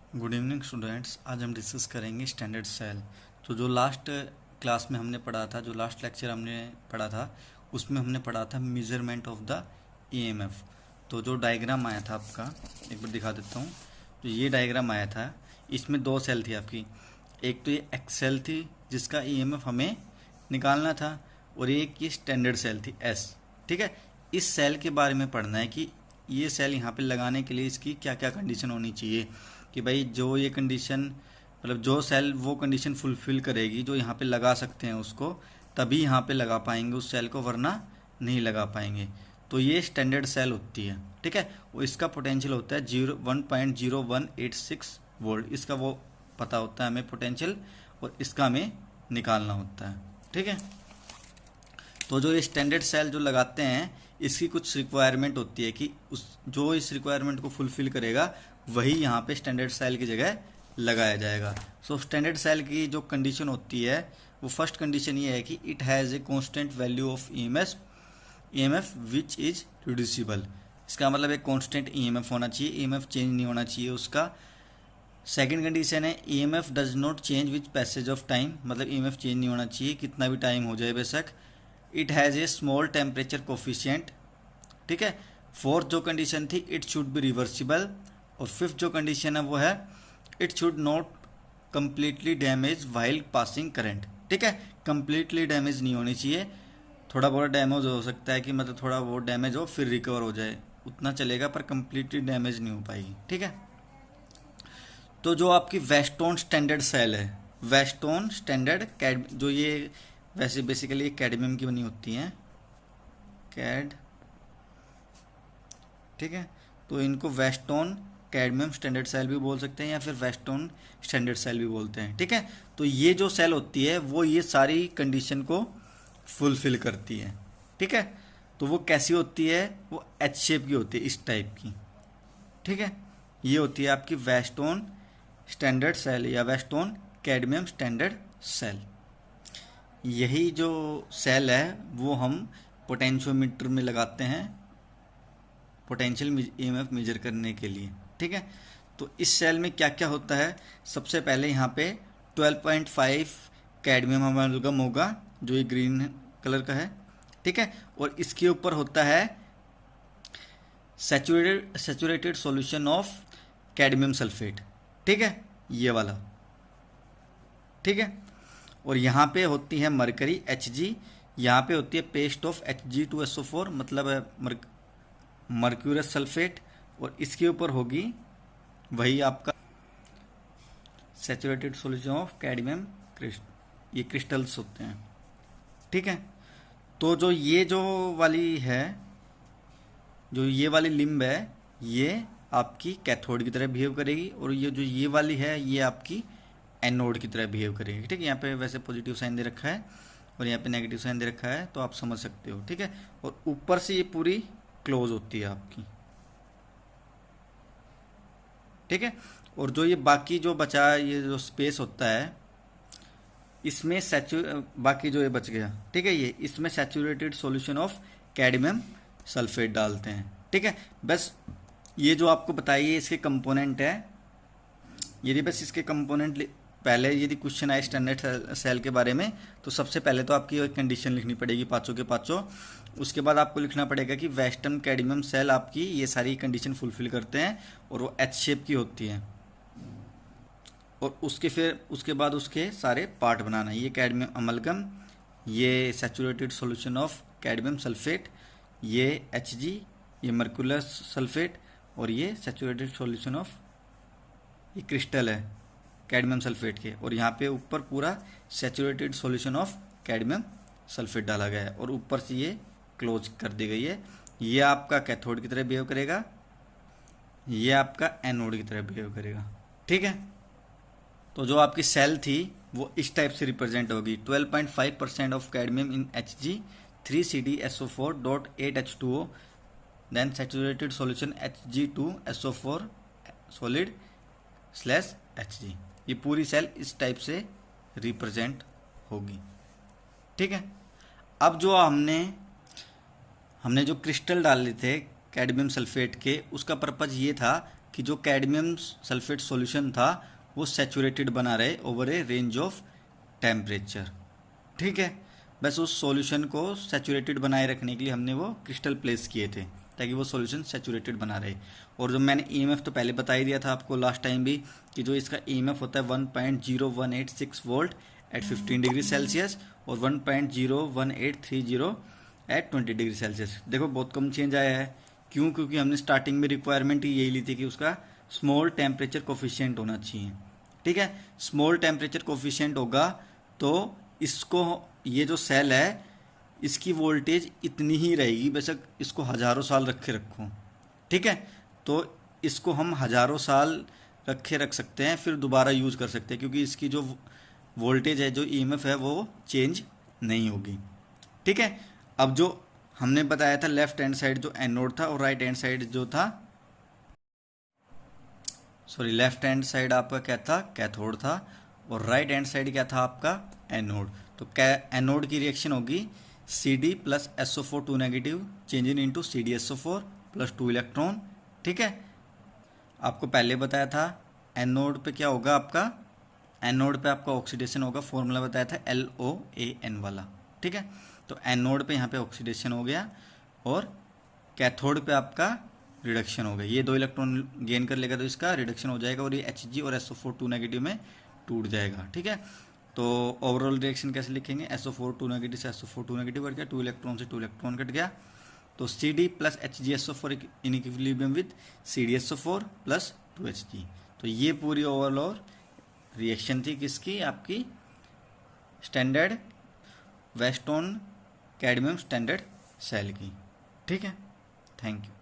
Good evening students. आज हम discuss करेंगे स्टैंडर्ड सेल। तो जो लास्ट क्लास में हमने पढ़ा था, जो लास्ट लेक्चर हमने पढ़ा था, उसमें हमने पढ़ा था मेजरमेंट ऑफ द ईएमएफ। तो जो डायग्राम आया था आपका, एक बार दिखा देता हूँ। तो ये डायग्राम आया था, इसमें दो सेल थी आपकी। एक तो ये एक्सेल थी जिसका ईएमएफ हमें निकालना था, और एक ये स्टैंडर्ड सेल थी एस। ठीक है, इस सेल के बारे में पढ़ना है कि ये सेल यहाँ पे लगाने के लिए इसकी क्या क्या कंडीशन होनी चाहिए, कि भाई जो ये कंडीशन, मतलब जो सेल वो कंडीशन फुलफिल करेगी जो यहाँ पे लगा सकते हैं उसको, तभी यहाँ पे लगा पाएंगे उस सेल को, वरना नहीं लगा पाएंगे। तो ये स्टैंडर्ड सेल होती है। ठीक है, वो इसका पोटेंशियल होता है 1.0186 वोल्ट। इसका वो पता होता है हमें पोटेंशियल, और इसका हमें निकालना होता है। ठीक है, तो जो ये स्टैंडर्ड सेल जो लगाते हैं, इसकी कुछ रिक्वायरमेंट होती है कि उस जो इस रिक्वायरमेंट को फुलफिल करेगा वही यहाँ पे स्टैंडर्ड सेल की जगह लगाया जाएगा। सो स्टैंडर्ड सेल की जो कंडीशन होती है, वो फर्स्ट कंडीशन ये है कि it has a constant value of EMF which is reducible. इसका मतलब एक कांस्टेंट ईएमएफ होना चाहिए, ईएमएफ चेंज नहीं होना चाहिए उसका। सेकेंड कंडीशन है EMF does not change with passage of time, मतलब ईएमएफ चेंज नहीं होना चाहिए कितना भी टाइम हो जाए बेशक। It has a small temperature coefficient. ठीक है, फोर्थ जो कंडीशन थी इट शुड बी रिवर्सिबल, और फिफ्थ जो कंडीशन है वो है it should not completely damage while passing current. ठीक है, कम्प्लीटली डैमेज नहीं होनी चाहिए, थोड़ा बहुत डैमेज हो सकता है कि मतलब थोड़ा बहुत डैमेज हो फिर रिकवर हो जाए, उतना चलेगा, पर कम्प्लीटली डैमेज नहीं हो पाएगी। ठीक है, तो जो आपकी वेस्टोन स्टैंडर्ड सेल है, वेस्टोन स्टैंडर्ड कैड, जो ये वैसे बेसिकली कैडमियम की बनी होती हैं, कैड। ठीक है, तो इनको वेस्टोन कैडमियम स्टैंडर्ड सेल भी बोल सकते हैं, या फिर वेस्टोन स्टैंडर्ड सेल भी बोलते हैं। ठीक है, तो ये जो सेल होती है वो ये सारी कंडीशन को फुलफिल करती है। ठीक है, तो वो कैसी होती है, वो एच शेप की होती है, इस टाइप की। ठीक है, ये होती है आपकी वेस्टोन स्टैंडर्ड सेल या वेस्टोन कैडमियम स्टैंडर्ड सेल। यही जो सेल है वो हम पोटेंशियोमीटर में लगाते हैं पोटेंशियल ईएमएफ मेजर करने के लिए। ठीक है, तो इस सेल में क्या क्या होता है, सबसे पहले यहाँ पे 12.5 कैडमियम अमेलगम होगा, जो ये ग्रीन कलर का है। ठीक है, और इसके ऊपर होता है saturated solution of cadmium sulphate. ठीक है, ये वाला। ठीक है, और यहाँ पे होती है मरकरी Hg, यहाँ पे होती है पेस्ट ऑफ Hg2SO4, मतलब है मर्क्यूरस सल्फेट, और इसके ऊपर होगी वही आपका सैचुरेटेड सॉल्यूशन ऑफ कैडमियम ये क्रिस्टल्स होते हैं। ठीक है, तो जो ये जो वाली है, जो ये वाली लिम्ब है, ये आपकी कैथोड की तरह बिहेव करेगी, और ये जो ये वाली है ये आपकी एनोड की तरह बिहेव करेगी। ठीक है, यहाँ पे वैसे पॉजिटिव साइन दे रखा है और यहाँ पे नेगेटिव साइन दे रखा है, तो आप समझ सकते हो। ठीक है, और ऊपर से ये पूरी क्लोज होती है आपकी। ठीक है, और जो ये बाकी जो बचा ये जो स्पेस होता है, इसमें बाकी जो ये बच गया, ठीक है, ये इसमें saturated solution of cadmium sulphate डालते हैं। ठीक है, बस ये जो आपको बताइए इसके कंपोनेंट है, यदि बस इसके कंपोनेंट पहले यदि क्वेश्चन आए स्टैंडर्ड सेल के बारे में, तो सबसे पहले तो आपकी एक कंडीशन लिखनी पड़ेगी पाँचों के पाँचों। उसके बाद आपको लिखना पड़ेगा कि वेस्टर्न कैडमियम सेल आपकी ये सारी कंडीशन फुलफिल करते हैं, और वो एच शेप की होती है, और उसके बाद उसके सारे पार्ट बनाना है। ये कैडमियम अमलगम, ये saturated solution of cadmium sulphate, ये Hg, ये मर्कुलर सल्फेट, और ये सैचुरेटेड सॉल्यूशन ऑफ ये क्रिस्टल है कैडमियम सल्फेट के, और यहाँ पे ऊपर पूरा saturated solution of cadmium sulphate डाला गया है, और ऊपर से ये क्लोज कर दी गई है। ये आपका कैथोड की तरह बिहेव करेगा, ये आपका एनोड की तरह बिहेव करेगा। ठीक है, तो जो आपकी सेल थी वो इस टाइप से रिप्रेजेंट होगी। 12.5% of cadmium in Hg, 3CdSO4.8H2O, then saturated solution Hg2SO4 solid /Hg। ये पूरी सेल इस टाइप से रिप्रेजेंट होगी। ठीक है, अब जो हमने जो क्रिस्टल डाले थे कैडमियम सल्फेट के, उसका पर्पज ये था कि जो कैडमियम सल्फेट सॉल्यूशन था वो सैचुरेटेड बना रहे over A range of temperature. ठीक है, बस उस सॉल्यूशन को सैचुरेटेड बनाए रखने के लिए हमने वो क्रिस्टल प्लेस किए थे ताकि वो सॉल्यूशन सैचुरेटेड बना रहे। और जो मैंने ईएमएफ तो पहले बता ही दिया था आपको लास्ट टाइम भी कि जो इसका ईएमएफ होता है 1.0186 वोल्ट एट 15 डिग्री सेल्सियस और 1.01830 एट 20 डिग्री सेल्सियस। देखो बहुत कम चेंज आया है। क्यों? क्योंकि हमने स्टार्टिंग में रिक्वायरमेंट ही यही ली थी कि उसका स्मॉल टेम्परेचर कोफिशिएंट होना चाहिए। ठीक है, स्मॉल टेम्परेचर कोफिशिएंट होगा तो इसको, ये जो सेल है इसकी वोल्टेज इतनी ही रहेगी, बेशक इसको हज़ारों साल रखे रखो। ठीक है, तो इसको हम हज़ारों साल रख सकते हैं, फिर दोबारा यूज़ कर सकते हैं क्योंकि इसकी जो वोल्टेज है, जो ईएमएफ है, वो चेंज नहीं होगी। ठीक है, अब जो हमने बताया था लेफ्ट हैंड साइड जो एनोड था और राइट हैंड साइड जो था, सॉरी, लेफ्ट हैंड साइड आपका क्या था? कैथोड था और राइट हैंड साइड क्या था आपका? एनोड। तो एनोड की रिएक्शन होगी Cd plus SO4 2 negative changing into CdSO4 plus 2 electron. ठीक है, आपको पहले बताया था एनोड पे क्या होगा आपका? एनोड पे आपका ऑक्सीडेशन होगा, फॉर्मूला बताया था LOAN वाला। ठीक है, तो एनोड पे यहाँ पे ऑक्सीडेशन हो गया और कैथोड पे आपका रिडक्शन हो गया। ये 2 इलेक्ट्रॉन गेन कर लेगा तो इसका रिडक्शन हो जाएगा और ये Hg और SO4 2 नेगेटिव में टूट जाएगा। ठीक है, तो ओवरऑल रिएक्शन कैसे लिखेंगे? SO4 2 नेगेटिव से SO4 2 नेगेटिव कट गया, 2 इलेक्ट्रॉन से 2 इलेक्ट्रॉन कट गया, तो Cd plus HgSO4 in equilibrium with CdSO4 plus 2Hg। तो ये पूरी ओवरऑल रिएक्शन थी किसकी? आपकी standard western cadmium standard cell की। ठीक है, थैंक यू।